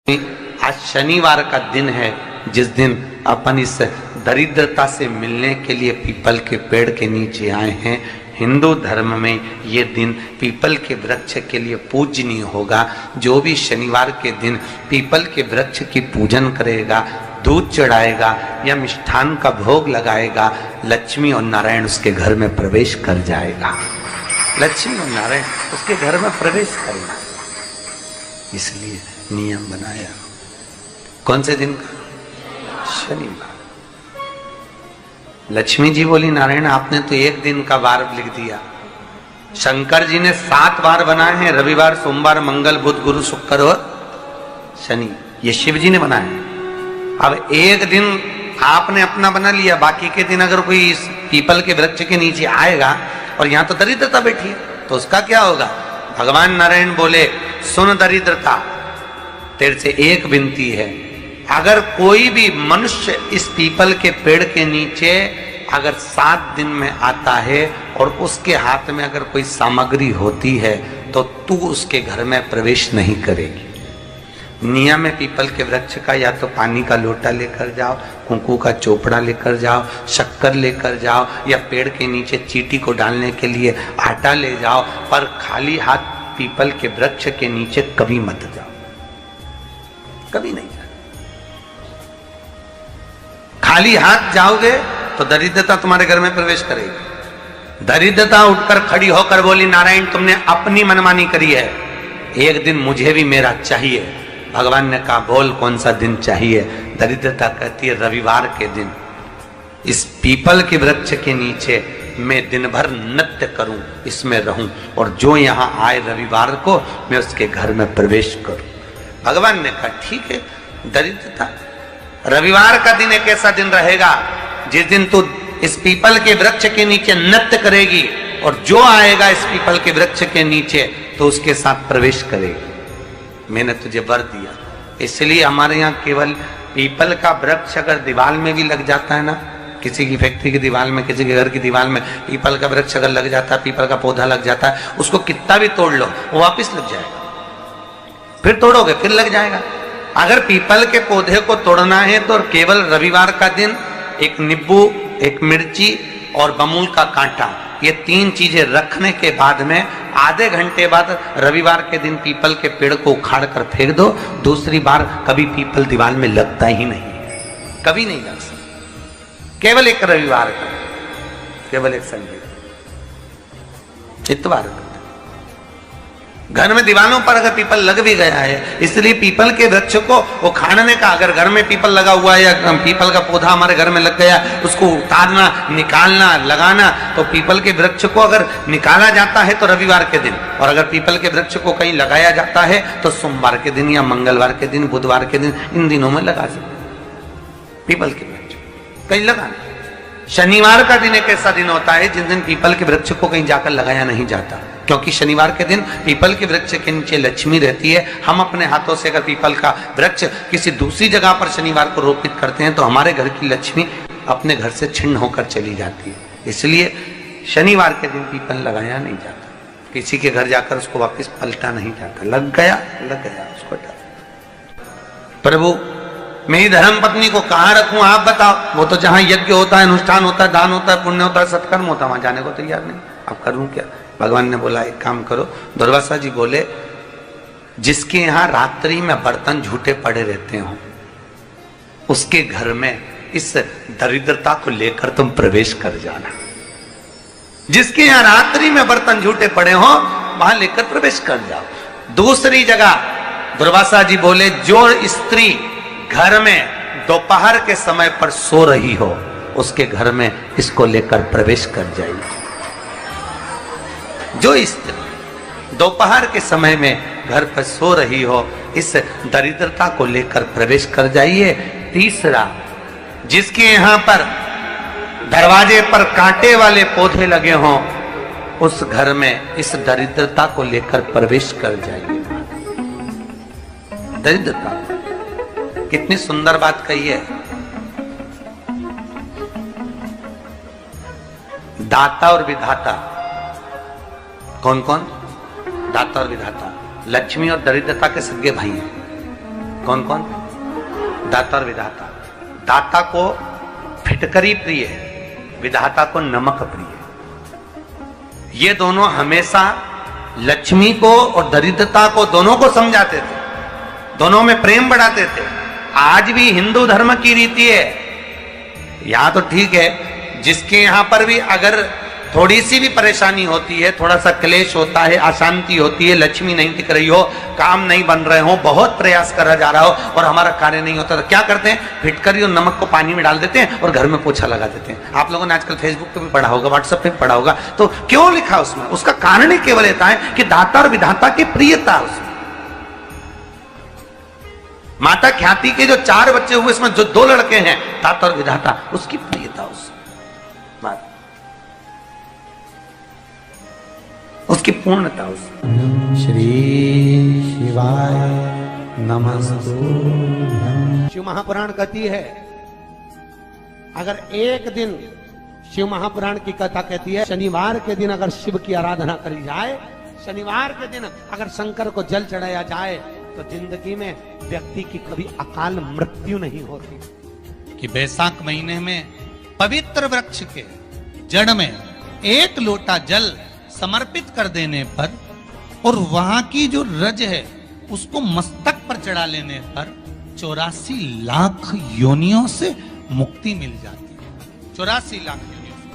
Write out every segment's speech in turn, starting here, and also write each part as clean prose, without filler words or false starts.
आज शनिवार का दिन है जिस दिन अपन इस दरिद्रता से मिलने के लिए पीपल के पेड़ के नीचे आए हैं। हिंदू धर्म में ये दिन पीपल के वृक्ष के लिए पूजनीय होगा। जो भी शनिवार के दिन पीपल के वृक्ष की पूजन करेगा, दूध चढ़ाएगा या मिष्ठान का भोग लगाएगा, लक्ष्मी और नारायण उसके घर में प्रवेश कर जाएगा। लक्ष्मी और नारायण उसके घर में प्रवेश करेगा। इसलिए नियम बनाया। कौन से दिन का? शनिवार। लक्ष्मी जी बोली, नारायण आपने तो एक दिन का वार लिख दिया। शंकर जी ने 7 वार बनाए हैं, रविवार, सोमवार, मंगल, बुध, गुरु, शुक्र और शनि। ये शिव जी ने बनाया। अब एक दिन आपने अपना बना लिया, बाकी के दिन अगर कोई इस पीपल के वृक्ष के नीचे आएगा और यहां तो दरिद्रता बैठी है तो उसका क्या होगा? भगवान नारायण बोले, सुन दरिद्रता, तेरे से एक विनती है, अगर कोई भी मनुष्य इस पीपल के पेड़ के नीचे अगर 7 दिन में आता है और उसके हाथ में अगर कोई सामग्री होती है तो तू उसके घर में प्रवेश नहीं करेगी। नियम है पीपल के वृक्ष का, या तो पानी का लोटा लेकर जाओ, कुंकू का चोपड़ा लेकर जाओ, शक्कर लेकर जाओ, या पेड़ के नीचे चींटी को डालने के लिए आटा ले जाओ, पर खाली हाथ पीपल के वृक्ष के नीचे कभी मत जाओ, कभी नहीं जाओ। खाली हाथ जाओगे तो दरिद्रता तुम्हारे घर में प्रवेश करेगी। दरिद्रता उठकर खड़ी होकर बोली, नारायण तुमने अपनी मनमानी करी है, एक दिन मुझे भी मेरा चाहिए। भगवान ने कहा, बोल कौन सा दिन चाहिए? दरिद्रता कहती है, रविवार के दिन इस पीपल के वृक्ष के नीचे मैं दिन भर नृत्य करूं, इसमें रहूं, और जो यहां आए रविवार को मैं उसके घर में प्रवेश करूं। भगवान ने कहा, ठीक है। दरिद्रता, रविवार का दिन एक ऐसा दिन रहेगा जिस दिन तू इस पीपल के वृक्ष के नीचे नृत्य करेगी और जो आएगा इस पीपल के वृक्ष के नीचे तो उसके साथ प्रवेश करेगी। मैंने तुझे वर दिया। इसलिए हमारे यहाँ केवल पीपल का वृक्ष अगर दीवार में भी लग जाता है ना, किसी की फैक्ट्री की दीवार में, किसी के घर की दीवार में पीपल का वृक्ष अगर लग जाता है, पीपल का पौधा लग जाता है, उसको कितना भी तोड़ लो वो वापिस लग जाएगा। फिर तोड़ोगे फिर लग जाएगा। अगर पीपल के पौधे को तोड़ना है तो केवल रविवार का दिन एक नींबू, एक मिर्ची और बमूल का कांटा, ये 3 चीजें रखने के बाद में आधे घंटे बाद रविवार के दिन पीपल के पेड़ को उखाड़ कर फेंक दो। दूसरी बार कभी पीपल दीवार में लगता ही नहीं, कभी नहीं लग सकता। केवल एक रविवार का, केवल एक संडे, इतवार का। घर में दीवारों पर अगर पीपल लग भी गया है, इसलिए पीपल के वृक्ष को उखाड़ने का, अगर घर में पीपल लगा हुआ है या पीपल का पौधा हमारे घर में लग गया, उसको उतारना, निकालना, लगाना, तो पीपल के वृक्ष को अगर निकाला जाता है तो रविवार के दिन, और अगर पीपल के वृक्ष को कहीं लगाया जाता है तो सोमवार के दिन या मंगलवार के दिन, बुधवार के दिन, इन दिनों में लगा सकते पीपल के वृक्ष कहीं लगाना। शनिवार का दिन एक ऐसा दिन होता है जिस दिन पीपल के वृक्ष को कहीं जाकर लगाया नहीं जाता, क्योंकि शनिवार के दिन पीपल के वृक्ष के नीचे लक्ष्मी रहती है। हम अपने हाथों से अगर पीपल का वृक्ष किसी दूसरी जगह पर शनिवार को रोपित करते हैं तो हमारे घर की लक्ष्मी अपने घर से छिन्न होकर चली जाती है। इसलिए शनिवार के दिन पीपल लगाया नहीं जाता, किसी के घर जाकर उसको वापस पलटा नहीं जाता। लग गया उसको डाल। प्रभु मेरी धर्म पत्नी को कहाँ रखूं आप बताओ? वो तो जहां यज्ञ होता है, अनुष्ठान होता है, दान होता है, पुण्य होता है, सत्कर्म होता है, वहां जाने को तैयार नहीं। अब करूं क्या? भगवान ने बोला, एक काम करो। दुर्वासा जी बोले, जिसके यहां रात्रि में बर्तन झूठे पड़े रहते हो उसके घर में इस दरिद्रता को लेकर तुम प्रवेश कर जाना। जिसके यहां रात्रि में बर्तन झूठे पड़े हो वहां लेकर प्रवेश कर जाओ। दूसरी जगह दुर्वासा जी बोले, जो स्त्री घर में दोपहर के समय पर सो रही हो उसके घर में इसको लेकर प्रवेश कर जाइए। जो स्त्री दोपहर के समय में घर पर सो रही हो इस दरिद्रता को लेकर प्रवेश कर जाइए। तीसरा, जिसके यहां पर दरवाजे पर कांटे वाले पौधे लगे हों उस घर में इस दरिद्रता को लेकर प्रवेश कर जाइए। दरिद्रता, कितनी सुंदर बात कही है। दाता और विधाता, कौन कौन? दाता और विधाता। लक्ष्मी और दरिद्रता के सगे भाई हैं। कौन कौन? दाता और विधाता। दाता को फिटकरी प्रिय है, विधाता को नमक प्रिय। ये दोनों हमेशा लक्ष्मी को और दरिद्रता को दोनों को समझाते थे, दोनों में प्रेम बढ़ाते थे। आज भी हिंदू धर्म की रीति है, यहां तो ठीक है, जिसके यहां पर भी अगर थोड़ी सी भी परेशानी होती है, थोड़ा सा क्लेश होता है, अशांति होती है, लक्ष्मी नहीं टिक रही हो, काम नहीं बन रहे हो, बहुत प्रयास करा जा रहा हो और हमारा कार्य नहीं होता, तो क्या करते हैं? फिटकरी और नमक को पानी में डाल देते हैं और घर में पोछा लगा देते हैं। आप लोगों ने आजकल फेसबुक पे भी पढ़ा होगा, व्हाट्सएप पे भी पढ़ा होगा। तो क्यों लिखा उसमें? उसका कारण ही केवल इतना है कि दाता और विधाता की प्रियता उसमें। माता ख्याति के जो 4 बच्चे हुए, इसमें जो 2 लड़के हैं, दाता और विधाता, उसकी प्रियता उसकी पूर्णता उसमें। श्री शिवाय नमस्तुभ्यं। शिव महापुराण कहती है, अगर एक दिन, शिव महापुराण की कथा कहती है, शनिवार के दिन अगर शिव की आराधना करी जाए, शनिवार के दिन अगर शंकर को जल चढ़ाया जाए, तो जिंदगी में व्यक्ति की कभी अकाल मृत्यु नहीं होती। कि बैसाख महीने में पवित्र वृक्ष के जड़ में 1 लोटा जल समर्पित कर देने पर और वहां की जो रज है उसको मस्तक पर चढ़ा लेने पर 84 लाख योनियों से मुक्ति मिल जाती है। 84 लाख योनियों से।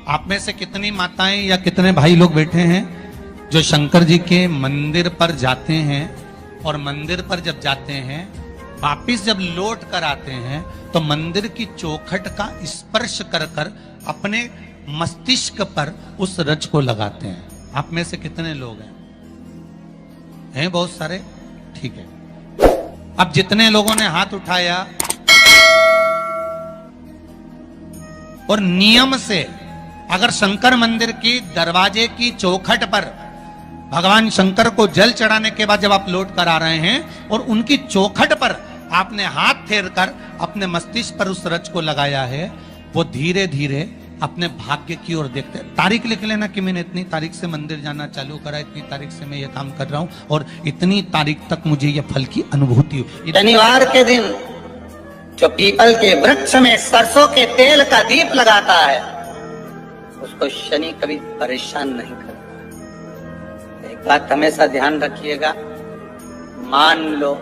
आप में से कितनी माताएं या कितने भाई लोग बैठे हैं जो शंकर जी के मंदिर पर जाते हैं और मंदिर पर जब जाते हैं, वापिस जब लौट कर आते हैं, तो मंदिर की चौखट का स्पर्श कर कर अपने मस्तिष्क पर उस रज को लगाते हैं? आप में से कितने लोग हैं बहुत सारे? ठीक है। अब जितने लोगों ने हाथ उठाया और नियम से अगर शंकर मंदिर की दरवाजे की चौखट पर भगवान शंकर को जल चढ़ाने के बाद जब आप लौट कर आ रहे हैं और उनकी चौखट पर आपने हाथ फेर कर अपने मस्तिष्क पर उस रज को लगाया है, वो धीरे धीरे अपने भाग्य की ओर देखते हैं। तारीख लिख लेना कि मैंने इतनी तारीख से मंदिर जाना चालू करा, इतनी तारीख से मैं ये काम कर रहा हूं और इतनी तारीख तक मुझे ये फल की अनुभूति हुई। शनिवार के दिन जो पीपल के वृक्ष में सरसों के तेल का दीप लगाता है, उसको शनि कभी परेशान नहीं करता। एक बात हमेशा ध्यान रखिएगा, मान लो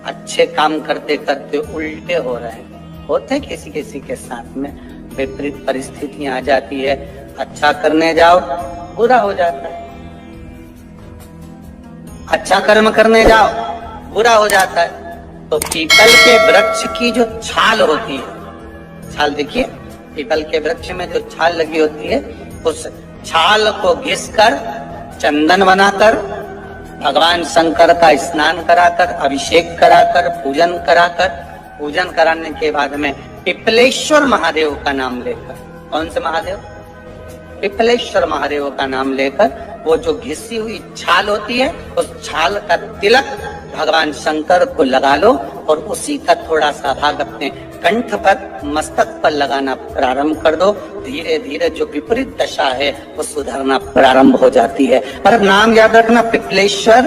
अच्छे काम करते करते उल्टे हो रहे हैं, होते किसी किसी के साथ में, विपरीत परिस्थितियां आ जाती है, अच्छा करने जाओ बुरा हो जाता है, अच्छा कर्म करने जाओ बुरा हो जाता है। तो पीपल के वृक्ष की जो छाल होती है, छाल देखिए, पीपल के वृक्ष में जो छाल लगी होती है, उस छाल को घिसकर चंदन बनाकर भगवान शंकर का स्नान कराकर, अभिषेक कराकर, पूजन कराने के बाद में पिपलेश्वर महादेव का नाम लेकर, कौन से महादेव? पिपलेश्वर महादेव का नाम लेकर वो जो घिसी हुई छाल होती है, उस छाल का तिलक भगवान शंकर को लगा लो और उसी का थोड़ा सा भाग अपने कंठ पर, मस्तक पर लगाना प्रारंभ कर दो। धीरे धीरे जो विपरीत दशा है वो सुधरना प्रारंभ हो जाती है। पर नाम याद रखना, पिपलेश्वर।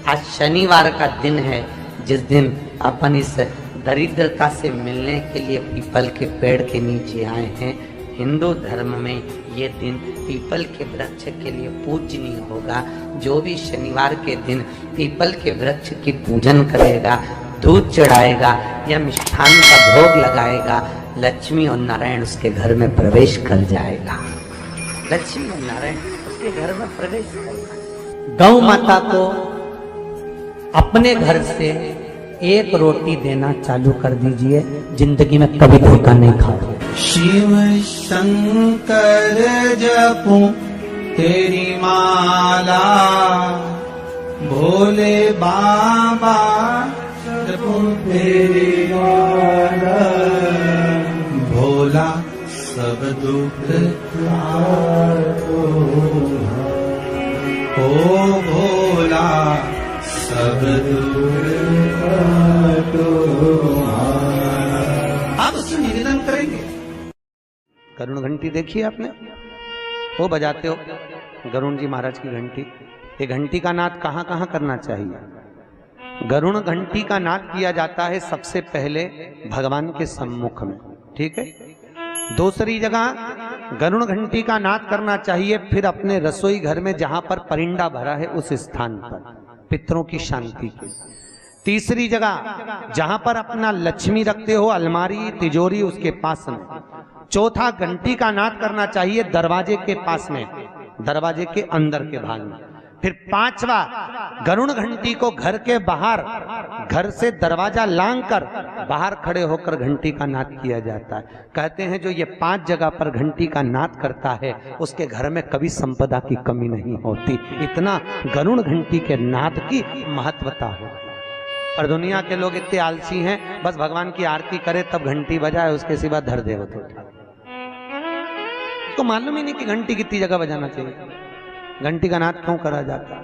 आज शनिवार का दिन है, जिस दिन अपन इस दरिद्रता से मिलने के लिए पीपल के पेड़ के नीचे आए हैं। हिंदू धर्म में ये दिन पीपल के वृक्ष के लिए पूजनीय होगा। जो भी शनिवार के दिन पीपल के वृक्ष की पूजन करेगा, दूध चढ़ाएगा या मिष्ठान का भोग लगाएगा, लक्ष्मी और नारायण उसके घर में प्रवेश कर जाएगा। लक्ष्मी और नारायण उसके घर में प्रवेश करेगा। गौ माता को अपने घर से 1 रोटी देना चालू कर दीजिए, जिंदगी में कभी धोखा नहीं खाओगे। शिव शंकर जपूं तेरी माला, भोले बाबा जपूं तेरी माला, भोला सब दुख ओ भोला सब आप उससे निवेदन करेंगे। गरुण घंटी देखी आपने? वो बजाते हो गरुण जी महाराज की घंटी, ये घंटी का नाद कहाँ कहाँ करना चाहिए? गरुण घंटी का नाद किया जाता है सबसे पहले भगवान के सम्मुख में, ठीक है। दूसरी जगह गरुण घंटी का नाद करना चाहिए फिर अपने रसोई घर में जहां पर परिंदा भरा है उस स्थान पर, पितरों की शांति के। तीसरी जगह जहां पर अपना लक्ष्मी रखते हो, अलमारी तिजोरी, उसके पास में। चौथा घंटी का नाद करना चाहिए दरवाजे के पास में, दरवाजे के अंदर के भाग में। फिर पांचवा, गरुण घंटी को घर के बाहर, घर से दरवाजा लांग कर बाहर खड़े होकर घंटी का नाद किया जाता है। कहते हैं जो ये 5 जगह पर घंटी का नाद करता है उसके घर में कभी संपदा की कमी नहीं होती। इतना गरुण घंटी के नाद की महत्वता है। और दुनिया के लोग इतने आलसी हैं, बस भगवान की आरती करे तब घंटी बजाए, उसके सिवा धर दे होते। तो मालूम ही नहीं कि घंटी कितनी जगह बजाना चाहिए, घंटी का नाद क्यों करा जाता है।